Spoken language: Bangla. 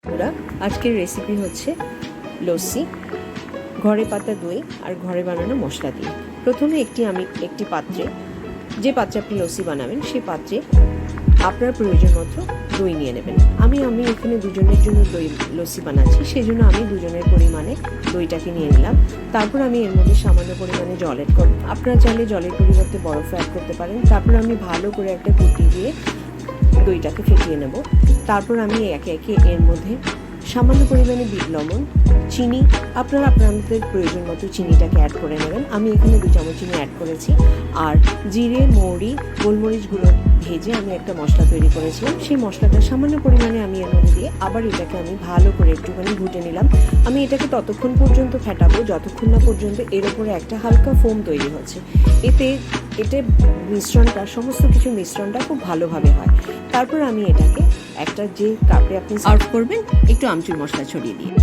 বন্ধুরা, আজকের রেসিপি হচ্ছে লস্যি, ঘরে পাতা দই আর ঘরে বানানো মশলা দিয়ে। প্রথমে একটি পাত্রে, যে পাত্রে আপনি লস্যি বানাবেন সেই পাত্রে আপনার প্রয়োজন মতো দই নিয়ে নেবেন। আমি এখানে দুজনের জন্য দই লস্যি বানাচ্ছি, সেই জন্য আমি দুজনের পরিমাণে দইটাকে নিয়ে নিলাম। তারপর আমি এর মধ্যে সামান্য পরিমাণে জল অ্যাড করব। আপনারা চাইলে জলের পরিবর্তে বরফ অ্যাড করতে পারেন। তারপর আমি ভালো করে একটা ঘুঁটি দিয়ে দইটাকে ফেটিয়ে নেব। তারপর আমি একে একে এর মধ্যে সামান্য পরিমাণে বিট লবণ, চিনি, আপনারা আপনাদের প্রয়োজন মতো চিনিটাকে অ্যাড করে নেবেন। আমি এখানে 2 চামচ চিনি অ্যাড করেছি। আর জিরে, মৌরি, গোলমরিচগুলো ভেজে আমি একটা মশলা তৈরি করেছিলাম। সেই মশলাটা সামান্য পরিমাণে আমি এর মধ্যে দিয়ে আবার এটাকে আমি ভালো করে একটুখানি ঘুটে নিলাম। আমি এটাকে ততক্ষণ পর্যন্ত ফেটাবো যতক্ষণ না পর্যন্ত এর উপরে একটা হালকা ফোম তৈরি হচ্ছে। এতে সমস্ত কিছু মিশ্রণটা খুব ভালোভাবে হয়। তারপর আমি এটাকে একটা যে কাপে আপনি সার্ভ করবেন একটু আমচুর মশলা ছড়িয়ে দিয়ে